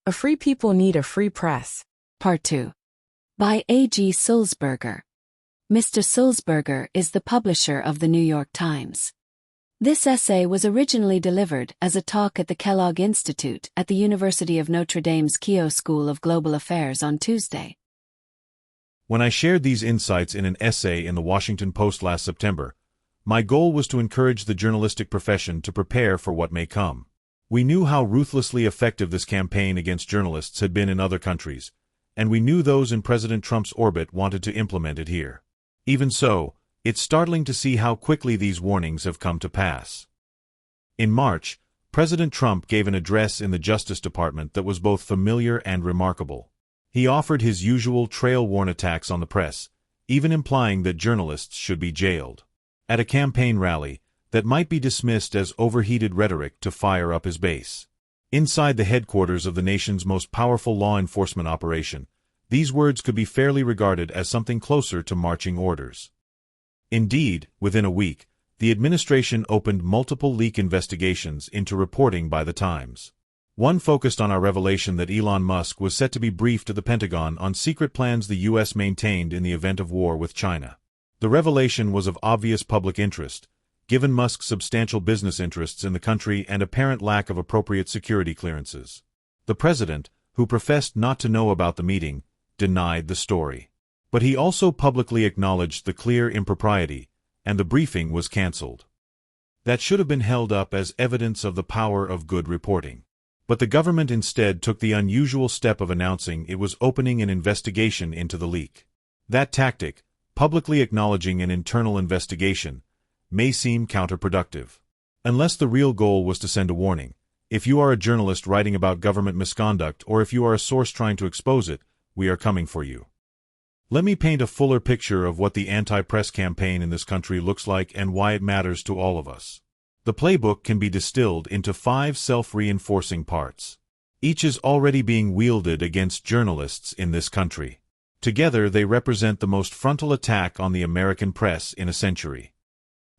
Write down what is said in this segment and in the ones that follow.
A Free People Need a Free Press. Part 2. By A.G. Sulzberger. Mr. Sulzberger is the publisher of the New York Times. This essay was originally delivered as a talk at the Kellogg Institute at the University of Notre Dame's Keough School of Global Affairs on Tuesday. When I shared these insights in an essay in the Washington Post last September, my goal was to encourage the journalistic profession to prepare for what may come. We knew how ruthlessly effective this campaign against journalists had been in other countries, and we knew those in President Trump's orbit wanted to implement it here. Even so, it's startling to see how quickly these warnings have come to pass. In March, President Trump gave an address in the Justice Department that was both familiar and remarkable. He offered his usual trail-worn attacks on the press, even implying that journalists should be jailed. At a campaign rally, that might be dismissed as overheated rhetoric to fire up his base. Inside the headquarters of the nation's most powerful law enforcement operation, these words could be fairly regarded as something closer to marching orders. Indeed, within a week, the administration opened multiple leak investigations into reporting by the Times. One focused on our revelation that Elon Musk was set to be briefed at the Pentagon on secret plans the U.S. maintained in the event of war with China. The revelation was of obvious public interest, given Musk's substantial business interests in the country and apparent lack of appropriate security clearances. The president, who professed not to know about the meeting, denied the story. But he also publicly acknowledged the clear impropriety, and the briefing was canceled. That should have been held up as evidence of the power of good reporting. But the government instead took the unusual step of announcing it was opening an investigation into the leak. That tactic, publicly acknowledging an internal investigation, may seem counterproductive. Unless the real goal was to send a warning, if you are a journalist writing about government misconduct or if you are a source trying to expose it, we are coming for you. Let me paint a fuller picture of what the anti-press campaign in this country looks like and why it matters to all of us. The playbook can be distilled into 5 self-reinforcing parts. Each is already being wielded against journalists in this country. Together they represent the most frontal attack on the American press in a century.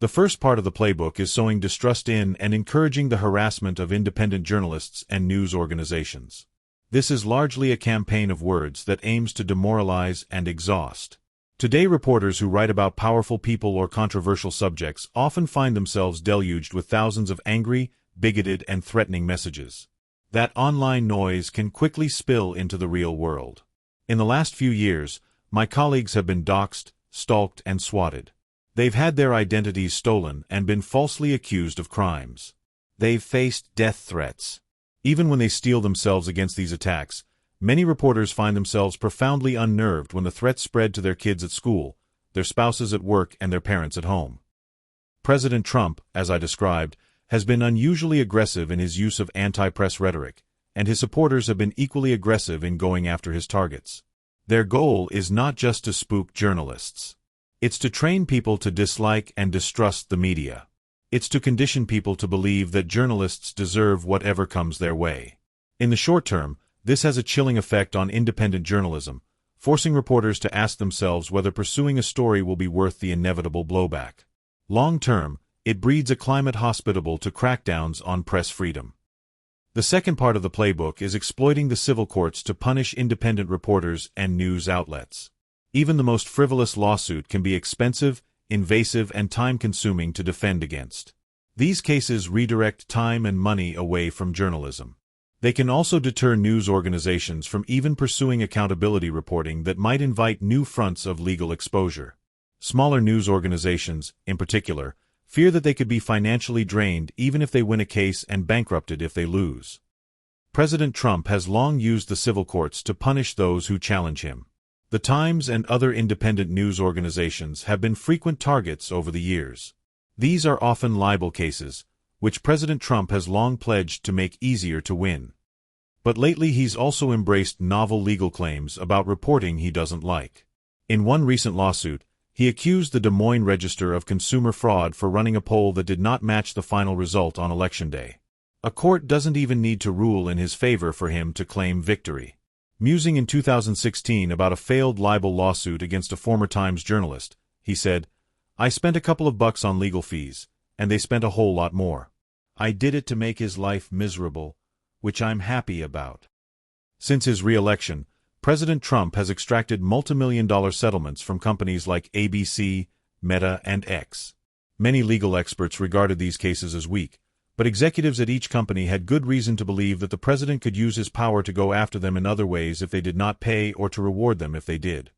The first part of the playbook is sowing distrust in and encouraging the harassment of independent journalists and news organizations. This is largely a campaign of words that aims to demoralize and exhaust. Today, reporters who write about powerful people or controversial subjects often find themselves deluged with thousands of angry, bigoted, and threatening messages. That online noise can quickly spill into the real world. In the last few years, my colleagues have been doxxed, stalked, and swatted. They've had their identities stolen and been falsely accused of crimes. They've faced death threats. Even when they steel themselves against these attacks, many reporters find themselves profoundly unnerved when the threats spread to their kids at school, their spouses at work, and their parents at home. President Trump, as I described, has been unusually aggressive in his use of anti-press rhetoric, and his supporters have been equally aggressive in going after his targets. Their goal is not just to spook journalists. It's to train people to dislike and distrust the media. It's to condition people to believe that journalists deserve whatever comes their way. In the short term, this has a chilling effect on independent journalism, forcing reporters to ask themselves whether pursuing a story will be worth the inevitable blowback. Long term, it breeds a climate hospitable to crackdowns on press freedom. The second part of the playbook is exploiting the civil courts to punish independent reporters and news outlets. Even the most frivolous lawsuit can be expensive, invasive, and time-consuming to defend against. These cases redirect time and money away from journalism. They can also deter news organizations from even pursuing accountability reporting that might invite new fronts of legal exposure. Smaller news organizations, in particular, fear that they could be financially drained even if they win a case and bankrupted if they lose. President Trump has long used the civil courts to punish those who challenge him. The Times and other independent news organizations have been frequent targets over the years. These are often libel cases, which President Trump has long pledged to make easier to win. But lately he's also embraced novel legal claims about reporting he doesn't like. In one recent lawsuit, he accused the Des Moines Register of consumer fraud for running a poll that did not match the final result on Election Day. A court doesn't even need to rule in his favor for him to claim victory. Musing in 2016 about a failed libel lawsuit against a former Times journalist, he said, "I spent a couple of bucks on legal fees, and they spent a whole lot more. I did it to make his life miserable, which I'm happy about." Since his re-election, President Trump has extracted multimillion-dollar settlements from companies like ABC, Meta, and X. Many legal experts regarded these cases as weak, but executives at each company had good reason to believe that the president could use his power to go after them in other ways if they did not pay or to reward them if they did.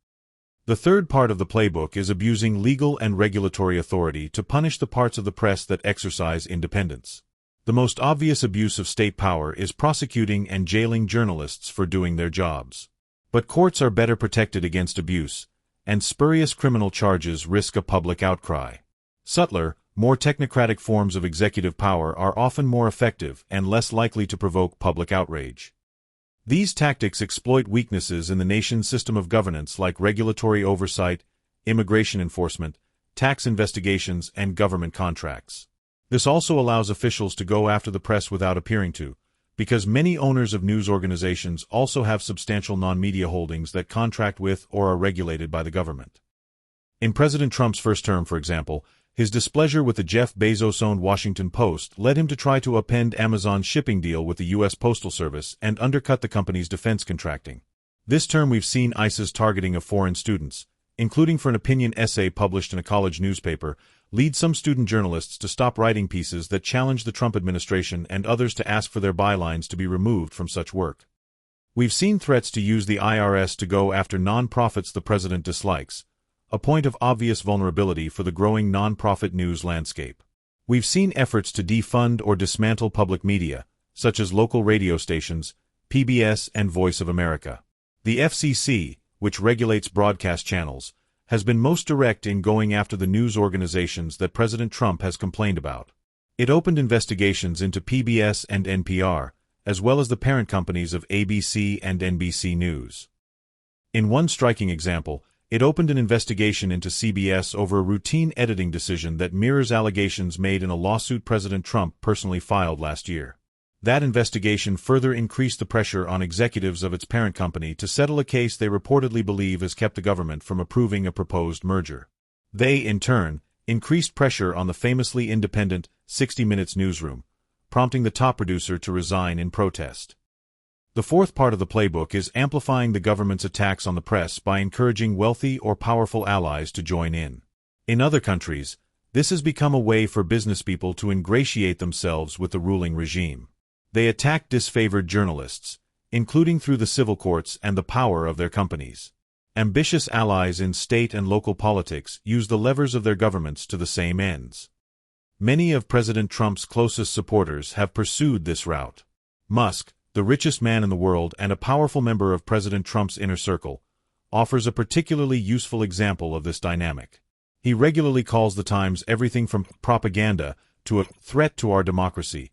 The third part of the playbook is abusing legal and regulatory authority to punish the parts of the press that exercise independence. The most obvious abuse of state power is prosecuting and jailing journalists for doing their jobs. But courts are better protected against abuse, and spurious criminal charges risk a public outcry. Subtler, more technocratic forms of executive power are often more effective and less likely to provoke public outrage. These tactics exploit weaknesses in the nation's system of governance like regulatory oversight, immigration enforcement, tax investigations, and government contracts. This also allows officials to go after the press without appearing to, because many owners of news organizations also have substantial non-media holdings that contract with or are regulated by the government. In President Trump's first term, for example, his displeasure with the Jeff Bezos-owned Washington Post led him to try to upend Amazon's shipping deal with the U.S. Postal Service and undercut the company's defense contracting. This term we've seen ICE's targeting of foreign students, including for an opinion essay published in a college newspaper, lead some student journalists to stop writing pieces that challenge the Trump administration and others to ask for their bylines to be removed from such work. We've seen threats to use the IRS to go after nonprofits the president dislikes, a point of obvious vulnerability for the growing nonprofit news landscape. We've seen efforts to defund or dismantle public media, such as local radio stations, PBS and Voice of America. The FCC, which regulates broadcast channels, has been most direct in going after the news organizations that President Trump has complained about. It opened investigations into PBS and NPR, as well as the parent companies of ABC and NBC News. In one striking example, it opened an investigation into CBS over a routine editing decision that mirrors allegations made in a lawsuit President Trump personally filed last year. That investigation further increased the pressure on executives of its parent company to settle a case they reportedly believe has kept the government from approving a proposed merger. They, in turn, increased pressure on the famously independent 60 Minutes newsroom, prompting the top producer to resign in protest. The fourth part of the playbook is amplifying the government's attacks on the press by encouraging wealthy or powerful allies to join in. In other countries, this has become a way for businesspeople to ingratiate themselves with the ruling regime. They attack disfavored journalists, including through the civil courts and the power of their companies. Ambitious allies in state and local politics use the levers of their governments to the same ends. Many of President Trump's closest supporters have pursued this route. Musk, the richest man in the world and a powerful member of President Trump's inner circle, offers a particularly useful example of this dynamic. He regularly calls the Times everything from propaganda to a threat to our democracy,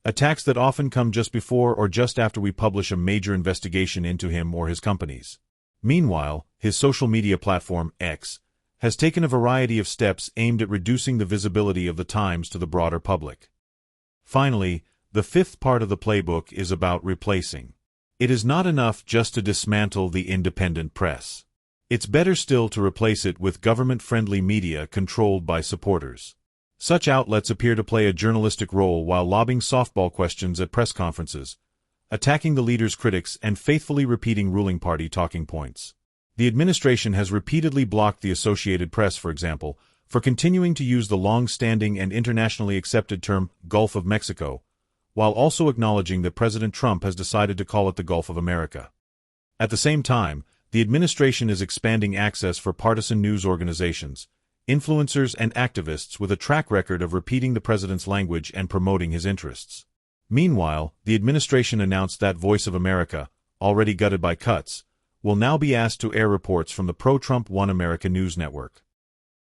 attacks that often come just before or just after we publish a major investigation into him or his companies. Meanwhile, his social media platform, X, has taken a variety of steps aimed at reducing the visibility of the Times to the broader public. Finally, the fifth part of the playbook is about replacing. It is not enough just to dismantle the independent press. It's better still to replace it with government-friendly media controlled by supporters. Such outlets appear to play a journalistic role while lobbing softball questions at press conferences, attacking the leader's critics and faithfully repeating ruling party talking points. The administration has repeatedly blocked the Associated Press, for example, for continuing to use the long-standing and internationally accepted term Gulf of Mexico, while also acknowledging that President Trump has decided to call it the Gulf of America. At the same time, the administration is expanding access for partisan news organizations, influencers and activists with a track record of repeating the president's language and promoting his interests. Meanwhile, the administration announced that Voice of America, already gutted by cuts, will now be asked to air reports from the pro-Trump One America News Network.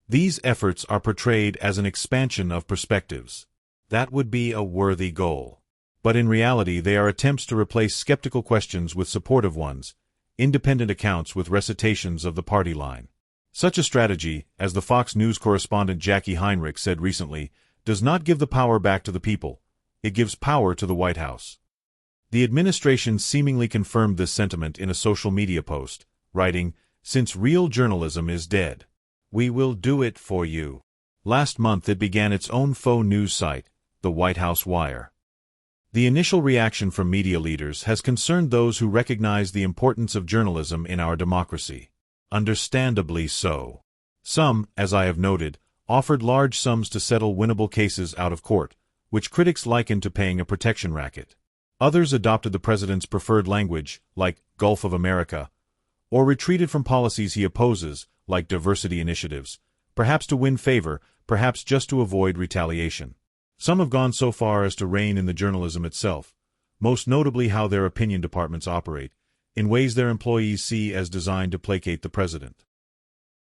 These efforts are portrayed as an expansion of perspectives. That would be a worthy goal. But in reality they are attempts to replace skeptical questions with supportive ones, independent accounts with recitations of the party line. Such a strategy, as the Fox News correspondent Jackie Heinrich said recently, does not give the power back to the people. It gives power to the White House. The administration seemingly confirmed this sentiment in a social media post, writing, "Since real journalism is dead, we will do it for you." Last month it began its own faux news site, the White House Wire. The initial reaction from media leaders has concerned those who recognize the importance of journalism in our democracy. Understandably so. Some, as I have noted, offered large sums to settle winnable cases out of court, which critics likened to paying a protection racket. Others adopted the president's preferred language, like Gulf of America, or retreated from policies he opposes, like diversity initiatives, perhaps to win favor, perhaps just to avoid retaliation. Some have gone so far as to rein in the journalism itself, most notably how their opinion departments operate, in ways their employees see as designed to placate the president.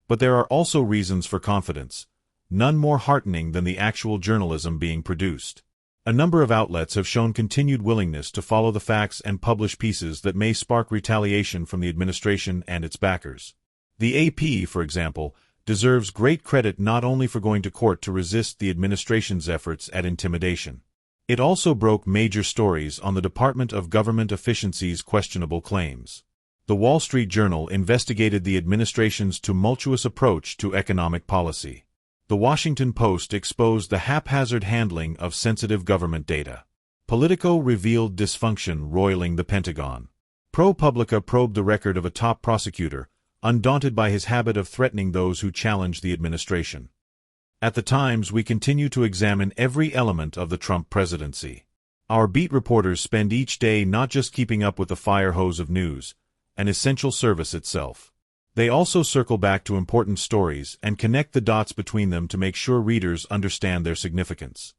But there are also reasons for confidence, none more heartening than the actual journalism being produced. A number of outlets have shown continued willingness to follow the facts and publish pieces that may spark retaliation from the administration and its backers. The AP, for example, deserves great credit not only for going to court to resist the administration's efforts at intimidation. It also broke major stories on the Department of Government Efficiency's questionable claims. The Wall Street Journal investigated the administration's tumultuous approach to economic policy. The Washington Post exposed the haphazard handling of sensitive government data. Politico revealed dysfunction roiling the Pentagon. ProPublica probed the record of a top prosecutor, undaunted by his habit of threatening those who challenge the administration. At the Times, we continue to examine every element of the Trump presidency. Our beat reporters spend each day not just keeping up with the fire hose of news, an essential service itself. They also circle back to important stories and connect the dots between them to make sure readers understand their significance.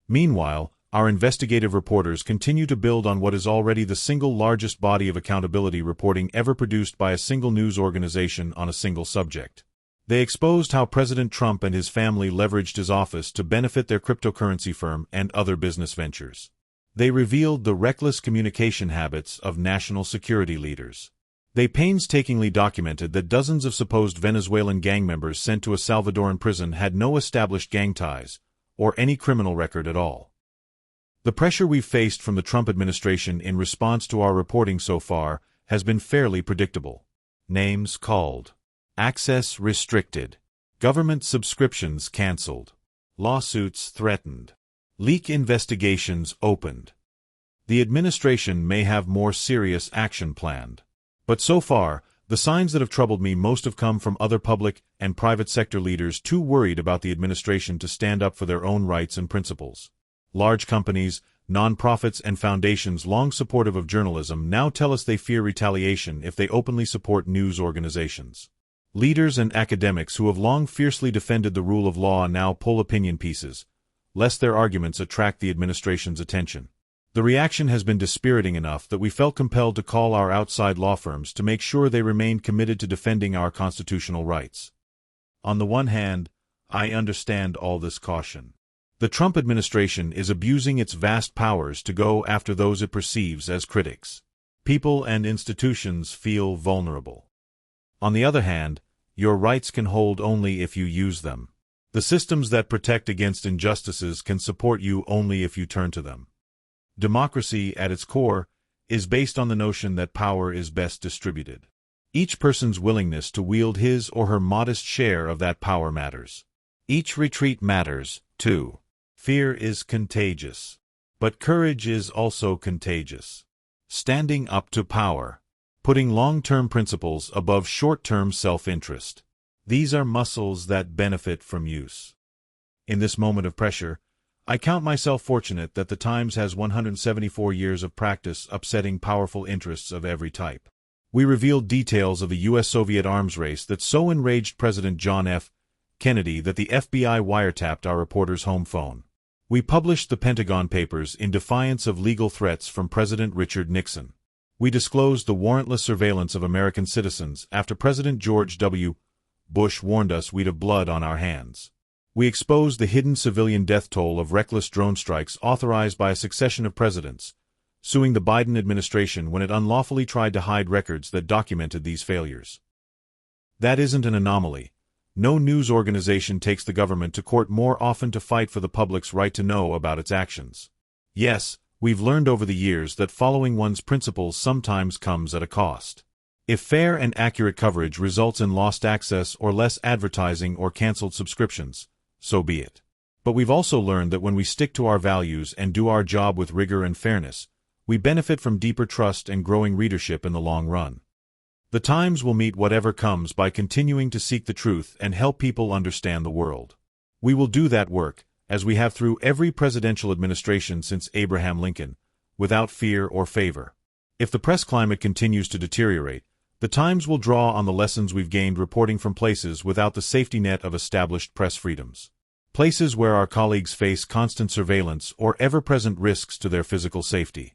Meanwhile, our investigative reporters continue to build on what is already the single largest body of accountability reporting ever produced by a single news organization on a single subject. They exposed how President Trump and his family leveraged his office to benefit their cryptocurrency firm and other business ventures. They revealed the reckless communication habits of national security leaders. They painstakingly documented that dozens of supposed Venezuelan gang members sent to a Salvadoran prison had no established gang ties, or any criminal record at all. The pressure we've faced from the Trump administration in response to our reporting so far has been fairly predictable. Names called. Access restricted. Government subscriptions canceled. Lawsuits threatened. Leak investigations opened. The administration may have more serious action planned. But so far, the signs that have troubled me most have come from other public and private sector leaders too worried about the administration to stand up for their own rights and principles. Large companies, nonprofits, and foundations long supportive of journalism now tell us they fear retaliation if they openly support news organizations. Leaders and academics who have long fiercely defended the rule of law now pull opinion pieces, lest their arguments attract the administration's attention. The reaction has been dispiriting enough that we felt compelled to call our outside law firms to make sure they remained committed to defending our constitutional rights. On the one hand, I understand all this caution. The Trump administration is abusing its vast powers to go after those it perceives as critics. People and institutions feel vulnerable. On the other hand, your rights can hold only if you use them. The systems that protect against injustices can support you only if you turn to them. Democracy, at its core, is based on the notion that power is best distributed. Each person's willingness to wield his or her modest share of that power matters. Each retreat matters, too. Fear is contagious. But courage is also contagious. Standing up to power. Putting long-term principles above short-term self-interest. These are muscles that benefit from use. In this moment of pressure, I count myself fortunate that the Times has 174 years of practice upsetting powerful interests of every type. We revealed details of the U.S.-Soviet arms race that so enraged President John F. Kennedy that the FBI wiretapped our reporter's home phone. We published the Pentagon Papers in defiance of legal threats from President Richard Nixon. We disclosed the warrantless surveillance of American citizens after President George W. Bush warned us we'd have blood on our hands. We exposed the hidden civilian death toll of reckless drone strikes authorized by a succession of presidents, suing the Biden administration when it unlawfully tried to hide records that documented these failures. That isn't an anomaly. No news organization takes the government to court more often to fight for the public's right to know about its actions. Yes, we've learned over the years that following one's principles sometimes comes at a cost. If fair and accurate coverage results in lost access or less advertising or canceled subscriptions, so be it. But we've also learned that when we stick to our values and do our job with rigor and fairness, we benefit from deeper trust and growing readership in the long run. The Times will meet whatever comes by continuing to seek the truth and help people understand the world. We will do that work, as we have through every presidential administration since Abraham Lincoln, without fear or favor. If the press climate continues to deteriorate, the Times will draw on the lessons we've gained reporting from places without the safety net of established press freedoms. Places where our colleagues face constant surveillance or ever-present risks to their physical safety.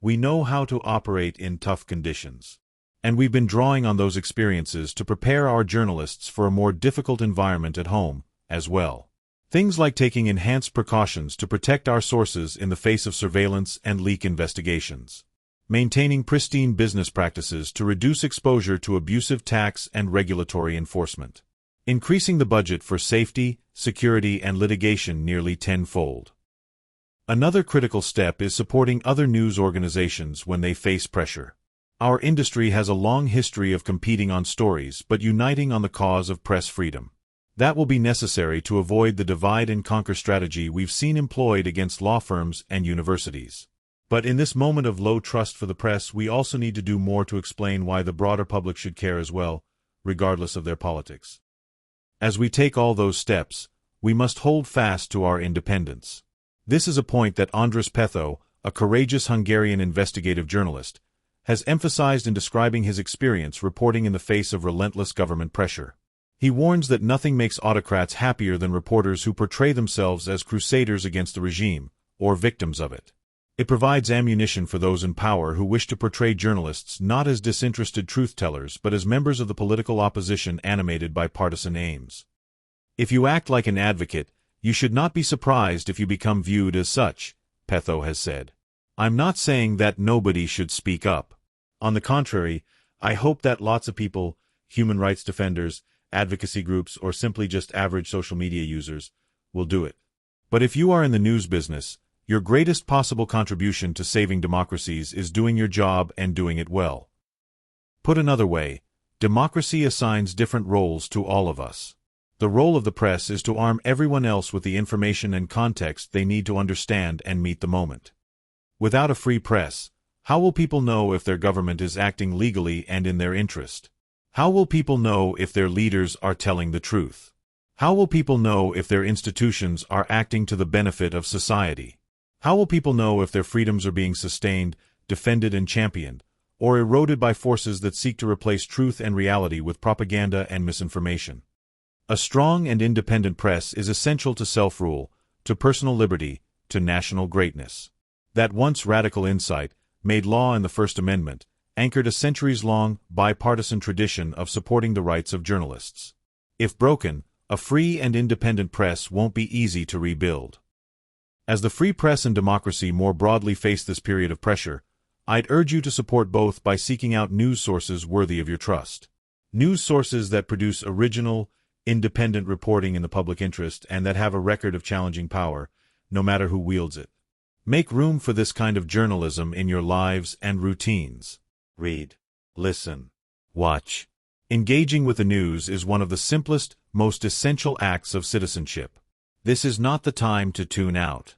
We know how to operate in tough conditions. And we've been drawing on those experiences to prepare our journalists for a more difficult environment at home, as well. Things like taking enhanced precautions to protect our sources in the face of surveillance and leak investigations. Maintaining pristine business practices to reduce exposure to abusive tax and regulatory enforcement. Increasing the budget for safety, security, and litigation nearly tenfold. Another critical step is supporting other news organizations when they face pressure. Our industry has a long history of competing on stories but uniting on the cause of press freedom. That will be necessary to avoid the divide-and-conquer strategy we've seen employed against law firms and universities. But in this moment of low trust for the press, we also need to do more to explain why the broader public should care as well, regardless of their politics. As we take all those steps, we must hold fast to our independence. This is a point that András Petheau, a courageous Hungarian investigative journalist, has emphasized in describing his experience reporting in the face of relentless government pressure. He warns that nothing makes autocrats happier than reporters who portray themselves as crusaders against the regime, or victims of it. It provides ammunition for those in power who wish to portray journalists not as disinterested truth-tellers but as members of the political opposition animated by partisan aims. If you act like an advocate, you should not be surprised if you become viewed as such, Petheau has said. I'm not saying that nobody should speak up. On the contrary, I hope that lots of people, human rights defenders, advocacy groups, or simply just average social media users, will do it. But if you are in the news business, your greatest possible contribution to saving democracies is doing your job and doing it well. Put another way, democracy assigns different roles to all of us. The role of the press is to arm everyone else with the information and context they need to understand and meet the moment. Without a free press, how will people know if their government is acting legally and in their interest? How will people know if their leaders are telling the truth? How will people know if their institutions are acting to the benefit of society? How will people know if their freedoms are being sustained, defended and championed, or eroded by forces that seek to replace truth and reality with propaganda and misinformation? A strong and independent press is essential to self-rule, to personal liberty, to national greatness. That once radical insight, made law in the First Amendment, anchored a centuries-long, bipartisan tradition of supporting the rights of journalists. If broken, a free and independent press won't be easy to rebuild. As the free press and democracy more broadly face this period of pressure, I'd urge you to support both by seeking out news sources worthy of your trust. News sources that produce original, independent reporting in the public interest and that have a record of challenging power, no matter who wields it. Make room for this kind of journalism in your lives and routines. Read, listen, watch. Engaging with the news is one of the simplest, most essential acts of citizenship. This is not the time to tune out.